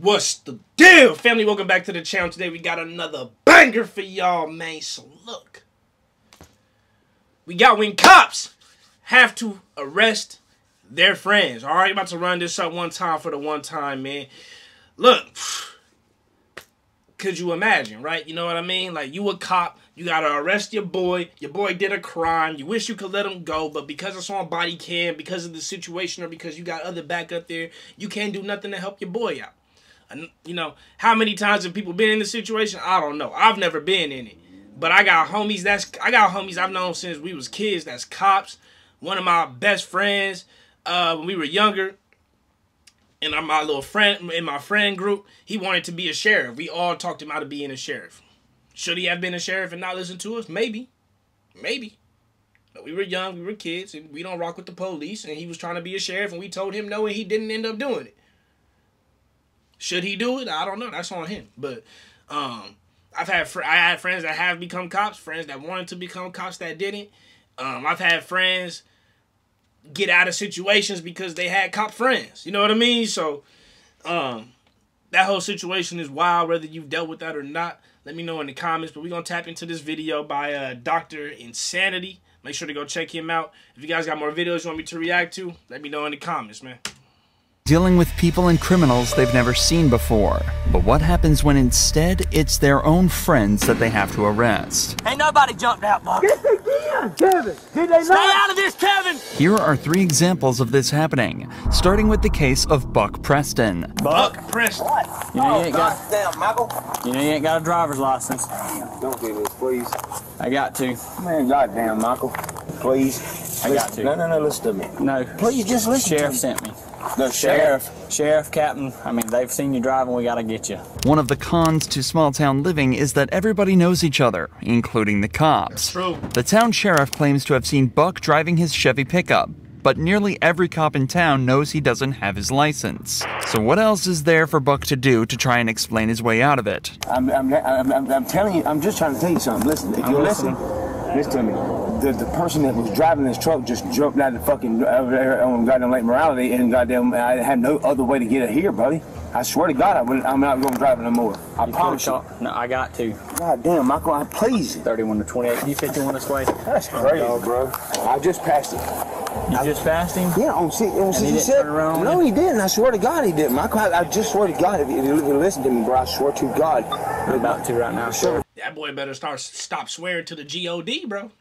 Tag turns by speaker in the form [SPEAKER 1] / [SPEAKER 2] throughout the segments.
[SPEAKER 1] What's the deal, family? Welcome back to the channel. Today we got another banger for y'all, man. So look, we got when cops have to arrest their friends. All right, about to run this up one time for the one time, man. Look, could you imagine, right? You know what I mean? Like, you a cop, you gotta arrest your boy did a crime, you wish you could let him go, but because it's on body cam, because of the situation, or because you got other back up there, you can't do nothing to help your boy out. You know, how many times have people been in this situation? I don't know. I've never been in it. But I got homies I've known since we was kids that's cops. One of my best friends, when we were younger, and my little friend in my friend group, he wanted to be a sheriff. We all talked him out of being a sheriff. Should he have been a sheriff and not listen to us? Maybe. Maybe. But we were young, we were kids, and we don't rock with the police, and he was trying to be a sheriff, and we told him no, and he didn't end up doing it. Should he do it? I don't know. That's on him. But I had friends that have become cops, friends that wanted to become cops that didn't. I've had friends get out of situations because they had cop friends. You know what I mean? So that whole situation is wild, whether you've dealt with that or not. Let me know in the comments. But we're going to tap into this video by Dr. Insanity. Make sure to go check him out. If you guys got more videos you want me to react to, let me know in the comments, man.
[SPEAKER 2] Dealing with people and criminals they've never seen before. But what happens when instead it's their own friends that they have to arrest?
[SPEAKER 3] Ain't nobody jumped out, Buck.
[SPEAKER 4] Yes, they did, Kevin. Did they not?
[SPEAKER 3] Stay out of this, Kevin.
[SPEAKER 2] Here are 3 examples of this happening, starting with the case of Buck Preston.
[SPEAKER 1] Buck Preston.
[SPEAKER 3] You know you ain't got.
[SPEAKER 4] Damn, Michael.
[SPEAKER 3] You know you ain't got a driver's license.
[SPEAKER 4] Don't do this, please.
[SPEAKER 3] I got to.
[SPEAKER 4] Man, goddamn, Michael. Please.
[SPEAKER 3] I got to.
[SPEAKER 4] No, listen to me.
[SPEAKER 3] No.
[SPEAKER 4] Please, just listen
[SPEAKER 3] Sheriff
[SPEAKER 4] to me.
[SPEAKER 3] sent me.
[SPEAKER 4] The sheriff.
[SPEAKER 3] Sheriff, captain. I mean, they've seen you driving. We gotta get you.
[SPEAKER 2] One of the cons to small town living is that everybody knows each other, including the cops.
[SPEAKER 1] That's true.
[SPEAKER 2] The town sheriff claims to have seen Buck driving his Chevy pickup, but nearly every cop in town knows he doesn't have his license. So what else is there for Buck to do to try and explain his way out of it?
[SPEAKER 4] I'm telling you, I'm just trying to tell you something. Listen, if you listen to me. The person that was driving this truck just jumped out of the fucking on goddamn Lake Morality, and goddamn I had no other way to get it here, buddy. I swear to God, I'm not going to drive it no more. I promise you.
[SPEAKER 3] No, I got to.
[SPEAKER 4] God damn, Michael, please.
[SPEAKER 3] 31 to 28. You 51 this way?
[SPEAKER 4] That's crazy, bro. I just passed it.
[SPEAKER 3] You just passed him?
[SPEAKER 4] Yeah, on 67. No, he didn't. I swear to God, he didn't. Michael, I just swear to God, if you listen to me, bro, I swear to God.
[SPEAKER 3] I'm about to right now.
[SPEAKER 4] Sure.
[SPEAKER 1] That boy better stop swearing to the G.O.D., bro.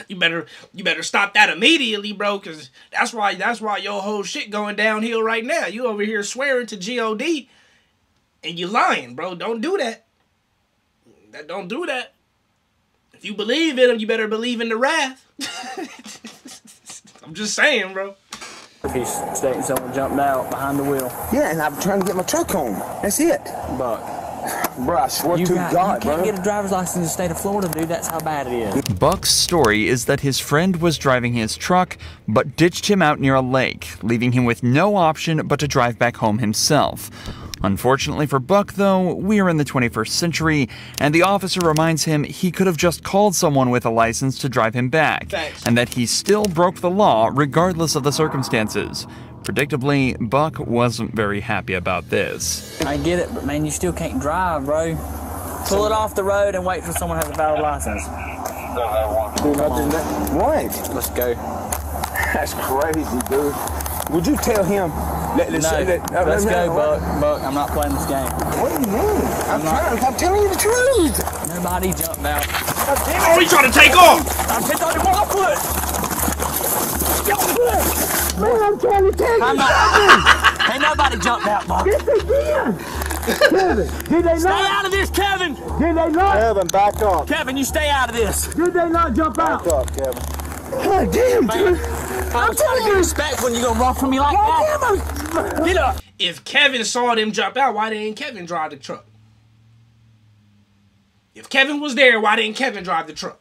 [SPEAKER 1] you better stop that immediately, bro, because that's why your whole shit going downhill right now. You over here swearing to G.O.D. and you lying, bro. Don't do that. Don't do that. If you believe in him, you better believe in the wrath. I'm just saying, bro.
[SPEAKER 3] He's stating someone jumped out behind the wheel.
[SPEAKER 4] Yeah, and I'm trying to get my truck home. That's it.
[SPEAKER 3] Buck.
[SPEAKER 4] Bro, I swear to God,
[SPEAKER 3] you can't
[SPEAKER 4] bro.
[SPEAKER 3] get a driver's license in the state of Florida, dude. That's how bad it is.
[SPEAKER 2] Buck's story is that his friend was driving his truck, but ditched him out near a lake, leaving him with no option but to drive back home himself. Unfortunately for Buck, though, we are in the 21st century, and the officer reminds him he could have just called someone with a license to drive him back, and that he still broke the law regardless of the circumstances. Predictably, Buck wasn't very happy about this.
[SPEAKER 3] I get it, but man, you still can't drive, bro. Pull it off the road and wait till someone has a valid license.
[SPEAKER 4] What?
[SPEAKER 3] Let's go.
[SPEAKER 4] That's crazy, dude. Would you tell him?
[SPEAKER 3] Let's go, Buck. I'm not playing this game.
[SPEAKER 4] What do you mean? I'm telling you the truth.
[SPEAKER 3] Nobody jumped out.
[SPEAKER 1] Oh, he trying to take off.
[SPEAKER 3] I'm taking on your foot.
[SPEAKER 4] Man, I'm trying to tell you.
[SPEAKER 3] Ain't nobody jumped out, Buck.
[SPEAKER 4] Yes, they did. Kevin, did they
[SPEAKER 3] Stay
[SPEAKER 4] not?
[SPEAKER 3] out of this, Kevin.
[SPEAKER 4] Did they not?
[SPEAKER 5] Kevin, back up.
[SPEAKER 3] Kevin, you stay out of this.
[SPEAKER 4] Did they not jump out?
[SPEAKER 5] Back up, Kevin.
[SPEAKER 4] God damn, dude.
[SPEAKER 3] I'm telling you respect when you gonna run for me like that. Get up.
[SPEAKER 1] If Kevin saw them jump out, why didn't Kevin drive the truck? If Kevin was there, why didn't Kevin drive the truck?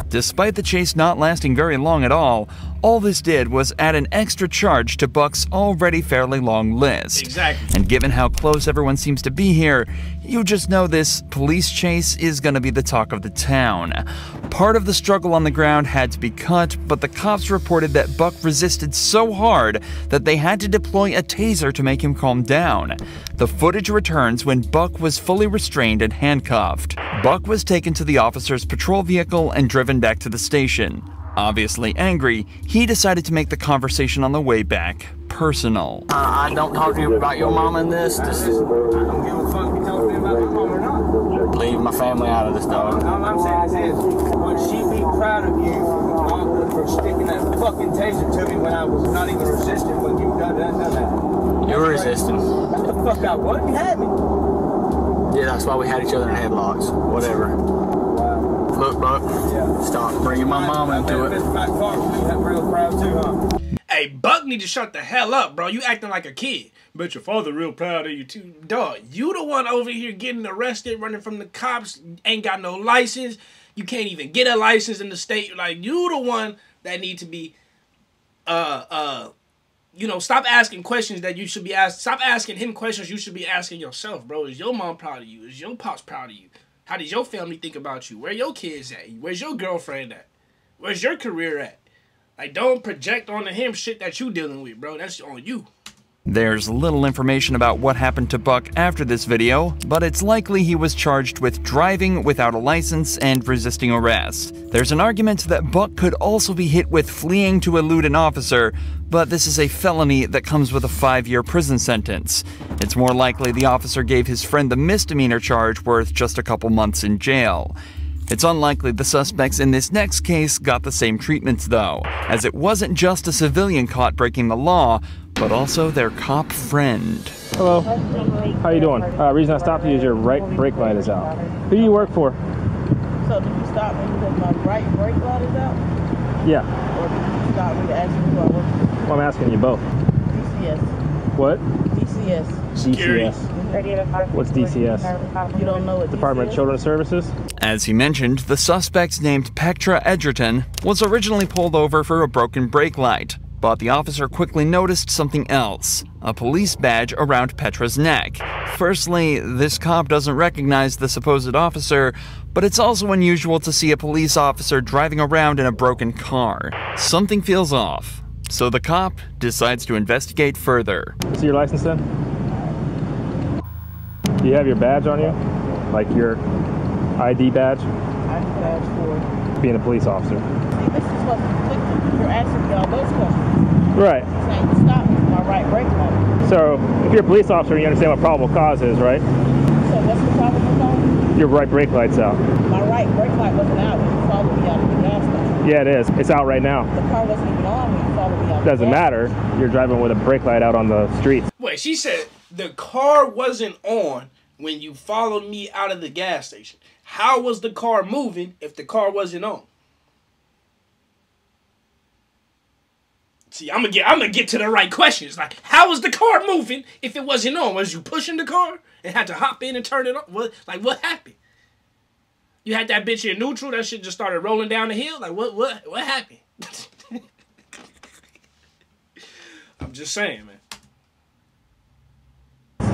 [SPEAKER 2] Despite the chase not lasting very long at all All this did was add an extra charge to Buck's already fairly long list.
[SPEAKER 1] Exactly.
[SPEAKER 2] And given how close everyone seems to be here, you just know this police chase is gonna be the talk of the town. Part of the struggle on the ground had to be cut, but the cops reported that Buck resisted so hard that they had to deploy a taser to make him calm down. The footage returns when Buck was fully restrained and handcuffed. Buck was taken to the officer's patrol vehicle and driven back to the station. Obviously angry, he decided to make the conversation on the way back personal.
[SPEAKER 3] I don't talk to you about your mom in this. I don't give a fuck if you talk to me about my mom or not. Leave my family out of this, dog.
[SPEAKER 4] All I'm saying is this. Would she be proud of you for sticking that fucking taser to me when I was not even resisting when you done that?
[SPEAKER 3] You were resisting.
[SPEAKER 4] What the fuck I was? You had me.
[SPEAKER 3] Yeah, that's why we had each other in headlocks. Whatever. Look, Buck.
[SPEAKER 4] Yeah.
[SPEAKER 3] Stop bringing my mom into it.
[SPEAKER 4] Real proud too, huh?
[SPEAKER 1] Hey, Buck need to shut the hell up, bro. You acting like a kid. Bet your father real proud of you too. Dog, you the one over here getting arrested, running from the cops, ain't got no license. You can't even get a license in the state. Like, you the one that need to be, you know, stop asking questions that you should be asked. Stop asking him questions you should be asking yourself, bro. Is your mom proud of you? Is your pops proud of you? How does your family think about you? Where your kids at? Where's your girlfriend at? Where's your career at? Like, don't project onto him shit that you dealing with, bro. That's on you.
[SPEAKER 2] There's little information about what happened to Buck after this video, but it's likely he was charged with driving without a license and resisting arrest. There's an argument that Buck could also be hit with fleeing to elude an officer, but this is a felony that comes with a 5-year prison sentence. It's more likely the officer gave his friend the misdemeanor charge worth just a couple months in jail. It's unlikely the suspects in this next case got the same treatments though, as it wasn't just a civilian caught breaking the law, but also their cop friend.
[SPEAKER 5] Hello, how you doing? Reason I stopped you is your right brake light is out. Who do you work for?
[SPEAKER 6] So did you stop me because my right brake light is out?
[SPEAKER 5] Yeah.
[SPEAKER 6] Or did you stop me to ask me who I work for?
[SPEAKER 5] Well, I'm asking you both.
[SPEAKER 6] DCS.
[SPEAKER 5] What?
[SPEAKER 6] DCS.
[SPEAKER 5] DCS. What's DCS?
[SPEAKER 6] You don't know what
[SPEAKER 5] Department of Children's Services?
[SPEAKER 2] As he mentioned, the suspect named Petra Edgerton was originally pulled over for a broken brake light, but the officer quickly noticed something else, a police badge around Petra's neck. Firstly, this cop doesn't recognize the supposed officer, but it's also unusual to see a police officer driving around in a broken car. Something feels off, so the cop decides to investigate further.
[SPEAKER 5] See your license then? Do you have your badge on you? Like your ID badge?
[SPEAKER 6] ID badge for
[SPEAKER 5] Being a police officer.
[SPEAKER 6] See, this is what's conflicting. You're asking me all those questions.
[SPEAKER 5] Right.
[SPEAKER 6] You're saying you stopped me for my right brake light.
[SPEAKER 5] So, if you're a police officer, you understand what probable cause is, right?
[SPEAKER 6] So what's the problem with that?
[SPEAKER 5] Your right brake light's out.
[SPEAKER 6] My right brake light wasn't out when you followed me out of the gas station.
[SPEAKER 5] Yeah, it is. It's out right now.
[SPEAKER 6] The car wasn't even on when you followed me out of the
[SPEAKER 5] Doesn't
[SPEAKER 6] gas
[SPEAKER 5] matter. You're driving with a brake light out on the streets.
[SPEAKER 1] Wait, she said the car wasn't on when you followed me out of the gas station. How was the car moving if the car wasn't on? See, I'm gonna get to the right questions. Like, how was the car moving if it wasn't on? Was you pushing the car and had to hop in and turn it on? What happened? You had that bitch in neutral, that shit just started rolling down the hill? Like, what happened? I'm just saying, man.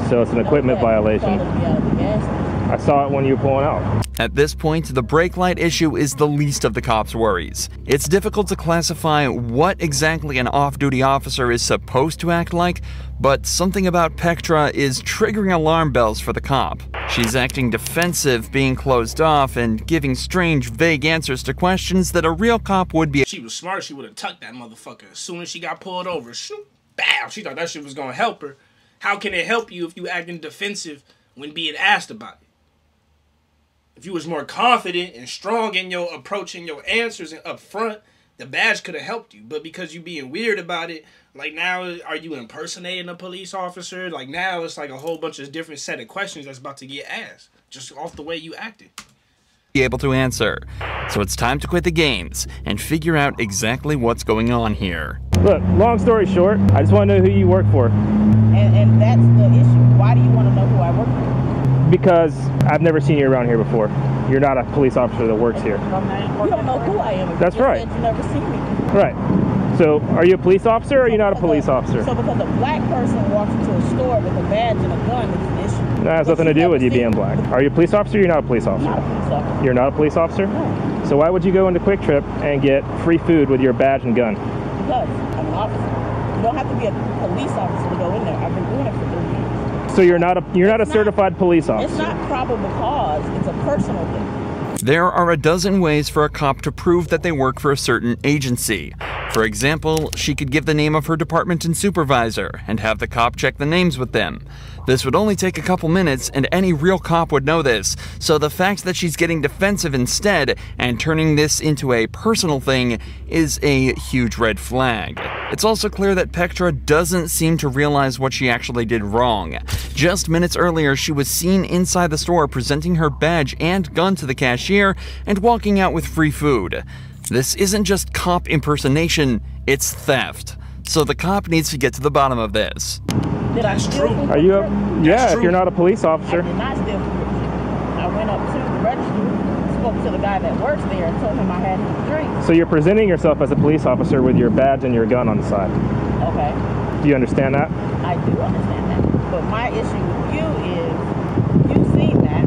[SPEAKER 5] So it's an equipment violation.
[SPEAKER 6] Followed me out of the gas station.
[SPEAKER 5] I saw it when you were pulling out.
[SPEAKER 2] At this point, the brake light issue is the least of the cops' worries. It's difficult to classify what exactly an off-duty officer is supposed to act like, but something about Petra is triggering alarm bells for the cop. She's acting defensive, being closed off, and giving strange, vague answers to questions that a real cop would be.
[SPEAKER 1] She was smart, she would have tucked that motherfucker as soon as she got pulled over. Shoot, bam! She thought that shit was gonna help her. How can it help you if you acting defensive when being asked about it? If you was more confident and strong in your approach and your answers and up front, the badge could have helped you. But because you being weird about it, like now, are you impersonating a police officer? Like now it's like a whole bunch of different set of questions that's about to get asked just off the way you acted.
[SPEAKER 2] Be able to answer. So it's time to quit the games and figure out exactly what's going on here.
[SPEAKER 5] Look, long story short, I just want to know who you work for.
[SPEAKER 6] And that's the issue. Why do you want to know who I work for?
[SPEAKER 5] Because I've never seen you around here before. You're not a police officer that works here.
[SPEAKER 6] You don't know who I am.
[SPEAKER 5] That's right.
[SPEAKER 6] You never seen me.
[SPEAKER 5] Right. So, are you a police officer or are you not a police officer?
[SPEAKER 6] So because a black person walks into a store with a badge and a gun, it's an issue.
[SPEAKER 5] That has nothing to do with you being black. Are you a police officer or you're not a police officer?
[SPEAKER 6] Not a police officer.
[SPEAKER 5] You're not a police officer?
[SPEAKER 6] No.
[SPEAKER 5] So why would you go into Quick Trip and get free food with your badge and gun?
[SPEAKER 6] Because I'm an officer. You don't have to be a police officer to go in there. I've been doing it for 3 years.
[SPEAKER 5] So you're not a certified police officer?
[SPEAKER 6] It's not probable cause. It's a personal thing.
[SPEAKER 2] There are a dozen ways for a cop to prove that they work for a certain agency. For example, she could give the name of her department and supervisor and have the cop check the names with them. This would only take a couple minutes, and any real cop would know this, so the fact that she's getting defensive instead and turning this into a personal thing is a huge red flag. It's also clear that Pectra doesn't seem to realize what she actually did wrong. Just minutes earlier, she was seen inside the store presenting her badge and gun to the cashier and walking out with free food. This isn't just cop impersonation, it's theft. So the cop needs to get to the bottom of this.
[SPEAKER 6] Did I steal from
[SPEAKER 5] Are you
[SPEAKER 6] Quick
[SPEAKER 5] if you're not a police officer.
[SPEAKER 6] I did not steal from Quick Trip. I went up to the register, spoke to the guy that works there, and told him I had his drink.
[SPEAKER 5] So you're presenting yourself as a police officer with your badge and your gun on the side.
[SPEAKER 6] Okay.
[SPEAKER 5] Do you understand that?
[SPEAKER 6] I do understand that. But my issue with you is, you've seen that.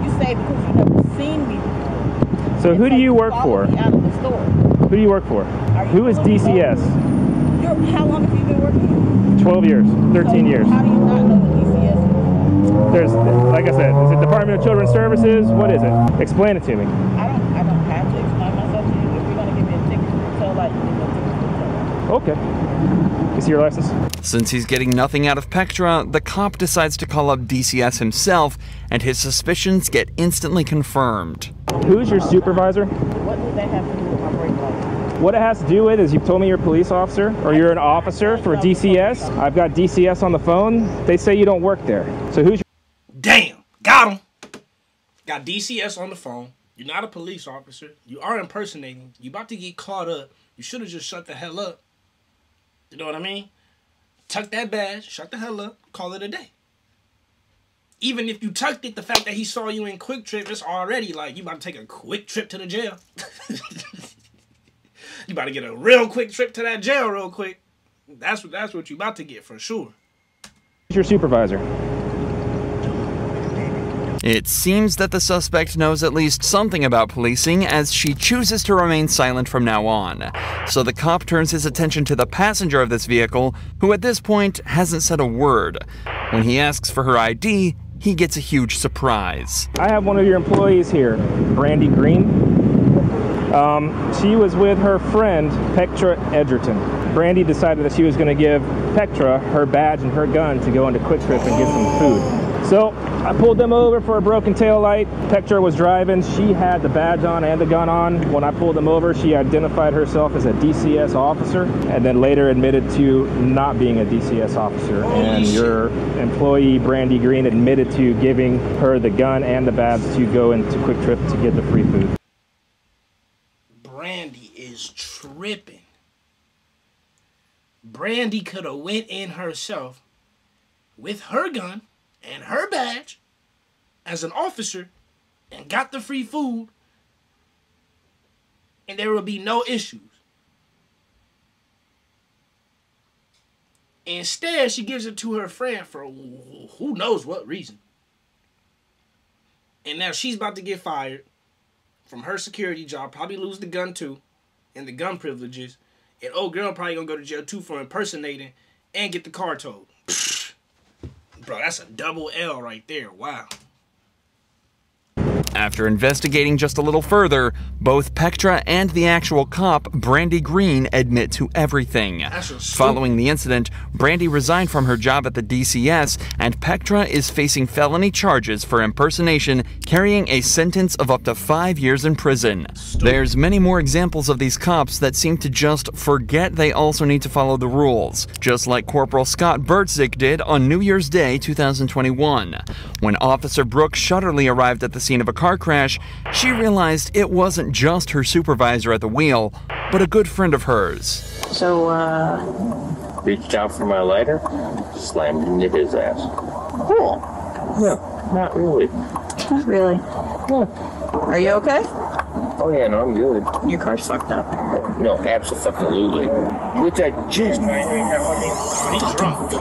[SPEAKER 6] You say because you've never seen me before.
[SPEAKER 5] So who do you work for?
[SPEAKER 6] Me out of the store.
[SPEAKER 5] Who do you work for? Who is DCS?
[SPEAKER 6] How long have you been working here?
[SPEAKER 5] 12 years, 13 years.
[SPEAKER 6] How do you not know what DCS is?
[SPEAKER 5] There's, like I said, is it Department of Children's Services? What is it? Explain it to me.
[SPEAKER 6] I don't have to explain myself to you. If you're gonna give me a ticket for the tail light, you can go ticket for the tail light.
[SPEAKER 5] Okay. You see your license?
[SPEAKER 2] Since he's getting nothing out of Pectra, the cop decides to call up DCS himself, and his suspicions get instantly confirmed.
[SPEAKER 5] Who's your supervisor?
[SPEAKER 6] What does that have to do with my brake light?
[SPEAKER 5] What it has to do with is you've told me you're a police officer or you're an officer for DCS. I've got DCS on the phone. They say you don't work there. So who's your...
[SPEAKER 1] Damn, got him. Got DCS on the phone. You're not a police officer. You are impersonating. You about to get caught up. You should have just shut the hell up. You know what I mean? Tuck that badge, shut the hell up, call it a day. Even if you tucked it, the fact that he saw you in Quick Trip, it's already like you about to take a quick trip to the jail. You about to get a real quick trip to that jail real quick. That's what you about to get for sure.
[SPEAKER 5] Who's your supervisor?
[SPEAKER 2] It seems that the suspect knows at least something about policing, as she chooses to remain silent from now on. So the cop turns his attention to the passenger of this vehicle, who at this point hasn't said a word. When he asks for her ID, he gets a huge surprise.
[SPEAKER 5] I have one of your employees here, Brandy Green. She was with her friend, Pectra Edgerton. Brandy decided that she was going to give Pectra her badge and her gun to go into Quick Trip and get some food. So I pulled them over for a broken tail light. Pectra was driving. She had the badge on and the gun on. When I pulled them over, she identified herself as a DCS officer and then later admitted to not being a DCS officer. And your employee, Brandy Green, admitted to giving her the gun and the badge to go into Quick Trip to get the free food.
[SPEAKER 1] Brandy is tripping. Brandy could have went in herself with her gun and her badge as an officer and got the free food, and there would be no issues. Instead, she gives it to her friend for who knows what reason. And now she's about to get fired from her security job, probably lose the gun too, and the gun privileges. And old girl probably gonna go to jail too for impersonating and get the car towed. Bro, that's a double L right there. Wow.
[SPEAKER 2] After investigating just a little further, both Pectra and the actual cop, Brandy Green, admit to everything. Following the incident, Brandy resigned from her job at the DCS, and Pectra is facing felony charges for impersonation, carrying a sentence of up to 5 years in prison. There's many more examples of these cops that seem to just forget they also need to follow the rules, just like Corporal Scott Bertzik did on New Year's Day 2021. When Officer Brooke Shutterly arrived at the scene of a car crash, she realized it wasn't just her supervisor at the wheel, but a good friend of hers.
[SPEAKER 7] So,
[SPEAKER 3] Reached out for my lighter, slammed into his ass.
[SPEAKER 7] cool.
[SPEAKER 3] No, not really.
[SPEAKER 7] Not really.
[SPEAKER 3] Yeah.
[SPEAKER 7] Are you okay?
[SPEAKER 4] Oh yeah, no, I'm good.
[SPEAKER 6] Your car's fucked up.
[SPEAKER 4] No, absolutely. Which I just.
[SPEAKER 1] He's drunk.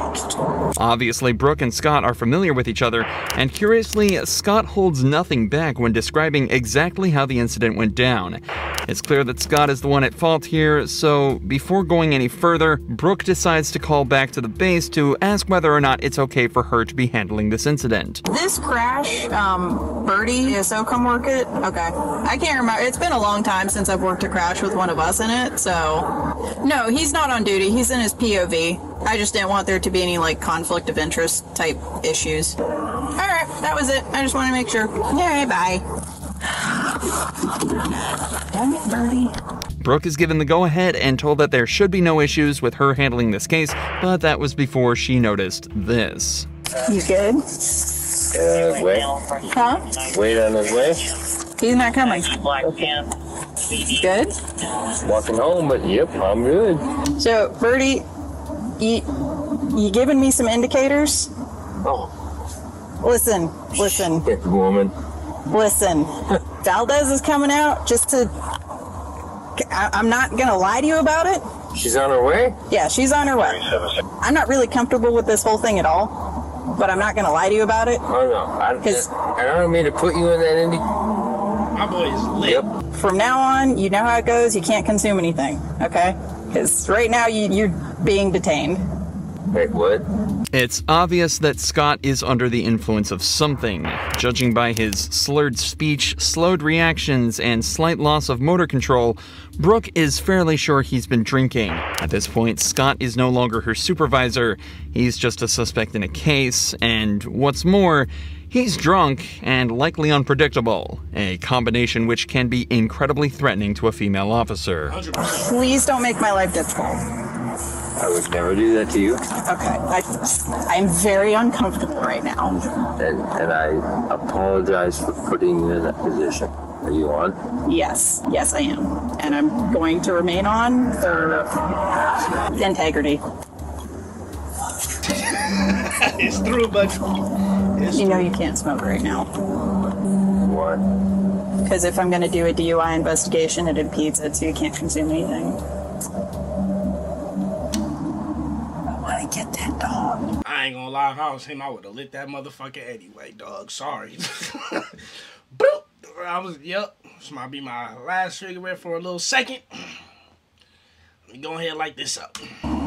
[SPEAKER 2] Obviously, Brooke and Scott are familiar with each other, and curiously, Scott holds nothing back when describing exactly how the incident went down. It's clear that Scott is the one at fault here, so before going any further, Brooke decides to call back to the base to ask whether or not it's okay for her to be handling this incident.
[SPEAKER 7] This crash, Birdie, come work it? Okay. I can't remember. It's been a long time since I've worked a crash with one of us in it, so. No, he's not on duty. He's in his POV. I just didn't want there to be any, like, conflict of interest type issues. Alright, that was it. I just want to make sure. Alright, bye. Damn it, Birdie.
[SPEAKER 2] Brooke is given the go-ahead and told that there should be no issues with her handling this case, but that was before she noticed this.
[SPEAKER 7] You good?
[SPEAKER 4] Wait.
[SPEAKER 7] Huh?
[SPEAKER 4] Wait on his way.
[SPEAKER 7] He's not coming. Good?
[SPEAKER 4] Walking home, but yep, I'm good.
[SPEAKER 7] So, Birdie, you giving me some indicators?
[SPEAKER 4] Oh.
[SPEAKER 7] Listen.
[SPEAKER 4] Get the woman.
[SPEAKER 7] Listen. Valdez is coming out just to... I'm not going to lie to you about it.
[SPEAKER 4] She's on her way?
[SPEAKER 7] Yeah, she's on her way. I'm not really comfortable with this whole thing at all, but I'm not going to lie to you about it.
[SPEAKER 4] Oh, no. I don't mean to put you in that indie.
[SPEAKER 1] My boy is lit.
[SPEAKER 4] Yep.
[SPEAKER 7] From now on, you know how it goes. You can't consume anything, okay? Because right now, you're being detained.
[SPEAKER 4] Wait, what?
[SPEAKER 2] It's obvious that Scott is under the influence of something. Judging by his slurred speech, slowed reactions, and slight loss of motor control, Brooke is fairly sure he's been drinking. At this point, Scott is no longer her supervisor. He's just a suspect in a case, and what's more, he's drunk and likely unpredictable, a combination which can be incredibly threatening to a female officer.
[SPEAKER 1] 100%.
[SPEAKER 7] Please don't make my life difficult.
[SPEAKER 4] I would never do that to you.
[SPEAKER 7] Okay, I'm very uncomfortable right now.
[SPEAKER 4] And I apologize for putting you in that position. Are you on?
[SPEAKER 7] Yes, I am. And I'm going to remain on for integrity.
[SPEAKER 1] It's through, but
[SPEAKER 7] You know you can't smoke right now.
[SPEAKER 4] Why?
[SPEAKER 7] Because if I'm going to do a DUI investigation, it impedes it, so you can't consume anything. I want to get that dog.
[SPEAKER 1] I ain't gonna lie, if I was him, I would have lit that motherfucker anyway, dog. Sorry. Boop. This might be my last cigarette for a little second. Let me go ahead and light this up.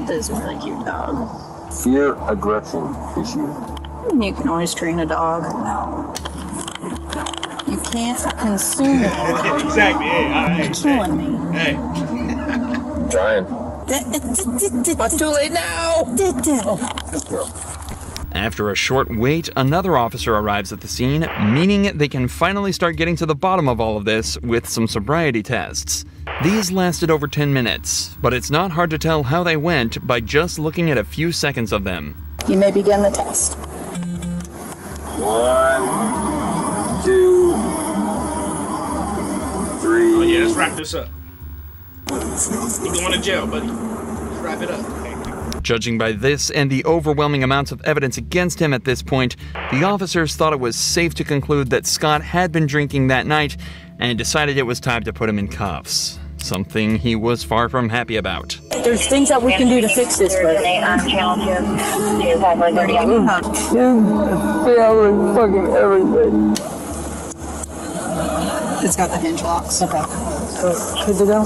[SPEAKER 7] This is a really cute dog.
[SPEAKER 4] Fear aggression issue.
[SPEAKER 7] You can always train a dog. You can't consume it.
[SPEAKER 1] Exactly. Hey,
[SPEAKER 7] You're killing me.
[SPEAKER 1] Hey.
[SPEAKER 4] I'm trying.
[SPEAKER 7] But too late now.
[SPEAKER 2] After a short wait, another officer arrives at the scene, meaning they can finally start getting to the bottom of all of this with some sobriety tests. These lasted over 10 minutes, but it's not hard to tell how they went by just looking at a few seconds of them.
[SPEAKER 7] You may begin the test.
[SPEAKER 4] 1, 2, 3.
[SPEAKER 1] Oh yeah, let's wrap this up. You going to jail, buddy. Let's wrap it up.
[SPEAKER 2] Judging by this and the overwhelming amounts of evidence against him at this point, the officers thought it was safe to conclude that Scott had been drinking that night and decided it was time to put him in cuffs. Something he was far from happy about.
[SPEAKER 7] There's things that we can do to fix this, but
[SPEAKER 4] Fucking everything.
[SPEAKER 7] it's got the hinge locks. Okay. So, good to go?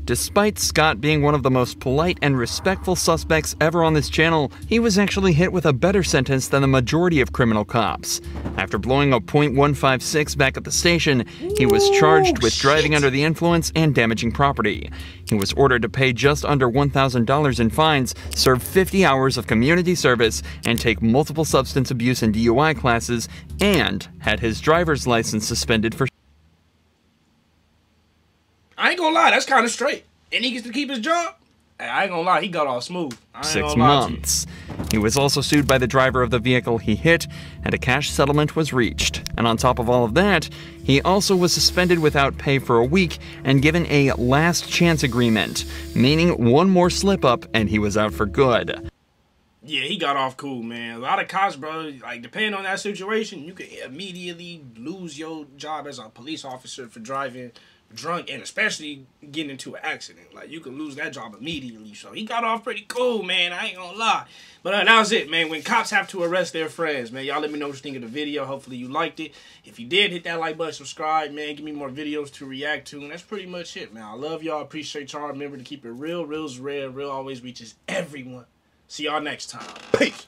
[SPEAKER 2] Despite Scott being one of the most polite and respectful suspects ever on this channel, he was actually hit with a better sentence than the majority of criminal cops. After blowing a .156 back at the station, he was charged with driving under the influence and damaging property. He was ordered to pay just under $1,000 in fines, serve 50 hours of community service, and take multiple substance abuse and DUI classes, and had his driver's license suspended for...
[SPEAKER 1] I ain't gonna lie, that's kind of straight. And he gets to keep his job. Hey, I ain't gonna lie, he got off smooth. I ain't
[SPEAKER 2] 6
[SPEAKER 1] gonna lie to you.
[SPEAKER 2] months. He was also sued by the driver of the vehicle he hit, and a cash settlement was reached. And on top of all of that, he also was suspended without pay for a week and given a last chance agreement, meaning one more slip up and he was out for good.
[SPEAKER 1] Yeah, he got off cool, man. A lot of cops, bro, like, depending on that situation, you could immediately lose your job as a police officer for driving drunk, and especially getting into an accident. Like, you can lose that job immediately. So he got off pretty cool, man. I ain't gonna lie. But that was it, man. When cops have to arrest their friends, man. Y'all let me know what you think of the video. Hopefully you liked it. If you did, hit that like button, subscribe, man. Give me more videos to react to. And that's pretty much it, man. I love y'all. Appreciate y'all. Remember to keep it real. Real's rare. Real always reaches everyone. See y'all next time. Peace.